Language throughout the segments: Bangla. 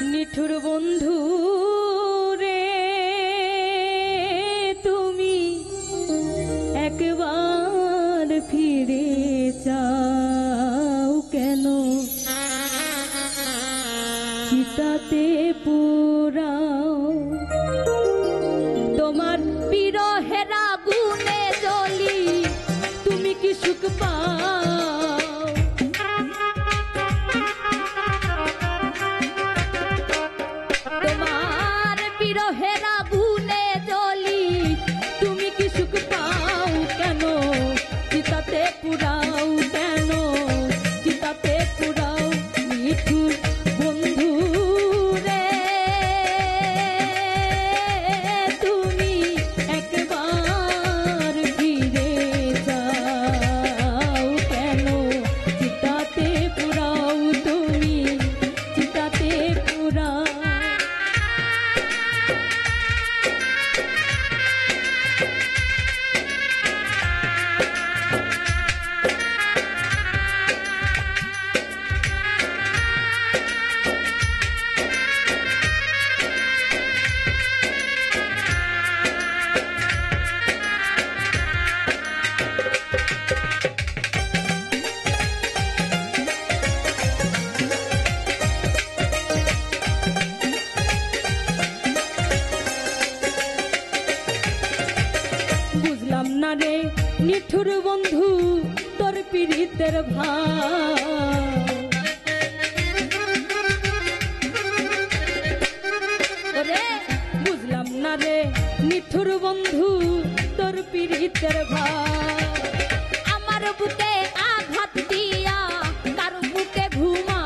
নিঠুর বন্ধু রে তুমি একবার ফিরে যাও কেন চিতাতে পুরাও তোমার বিরহের আগুনে জ্বলি তুমি কি সুখ পাও তোমার বিরহের আগুনে জ্বলি তুমি কি সুখ পাও কেন চিতাতে পুরাও কেন চিতাতে পুরাও নিঠুর বন্ধু রে তুমি একবার ফিরে যাও কেন চিতাতে পুরাও তুমি চিতাতে পুরাও না রে নিঠুর বন্ধু তোর পীড়িতের ভাব ওরে বুঝলাম না রে নিঠুর বন্ধু তোর পীড়িতের ভাব আমার বুকে আঘাত দিয়া কার বুকে ঘুমা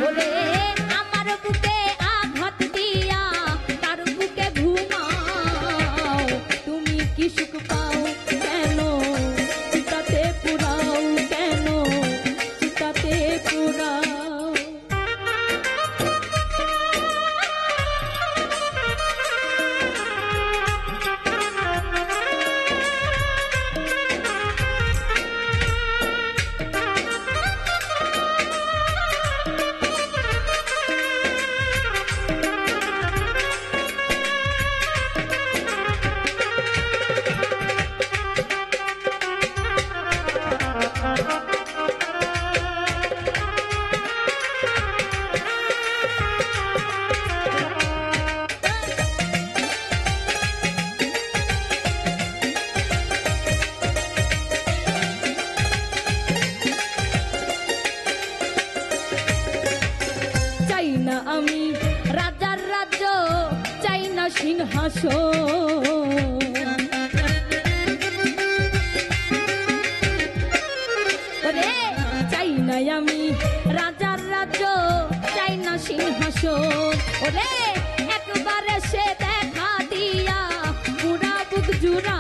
ওরে আমার বুকে তুমি কি সুখ পাও কেন চিতাতে পুরাও কেন চিতাতে পুরাও চাই না আমি রাজার রাজ্য চাই না সিংহাসন ওরে চাই না আমি রাজার রাজ্য চাই না সিংহাসন ওরে একবার সে দেখা দিয়া পুরা বুক জুড়া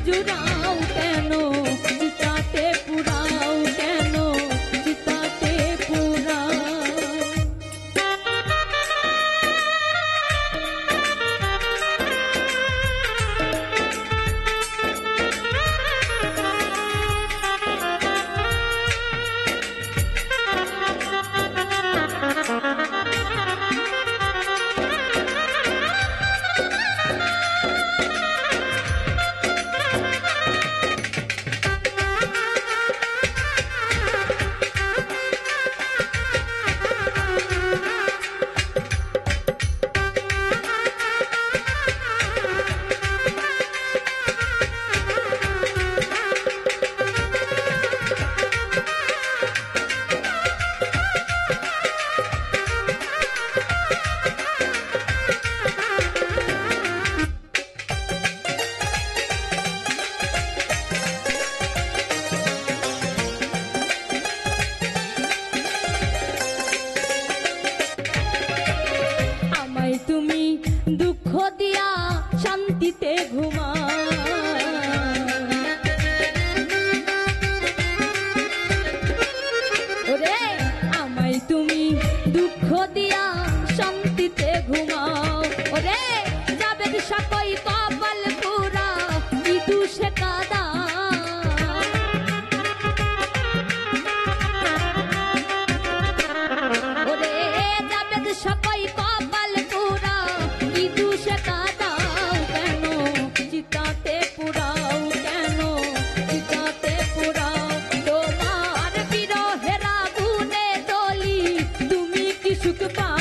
জুড়াও কেন চিতাতে পুরাও কেন চিতাতে পুরাও দুঃখ দিয়া শান্তিতে ঘুমাও। ওরে জাবেদ সাকই কপাল পুরা কি দুষে কাদা। ওরে জাবেদ সাকই কপাল পুরা কি দুষে কাদাও। কেন চিতাতে পুরাও, কেন চিতাতে পুরাও। তোমার বিরহের আগুনে জ্বলি তুমি কি সুখ পাও।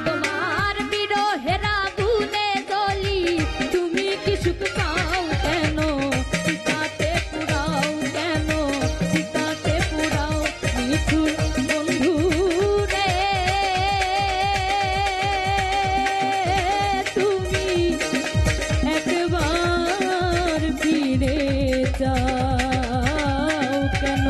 তোমার বিরহের আগুনে জ্বলি তুমি কি সুখ পাও। কেন চিতাতে পুরাও, কেন চিতাতে পুরাও। মিঠুর বন্ধু রে তুমি একবার ফিরে যাও কেন।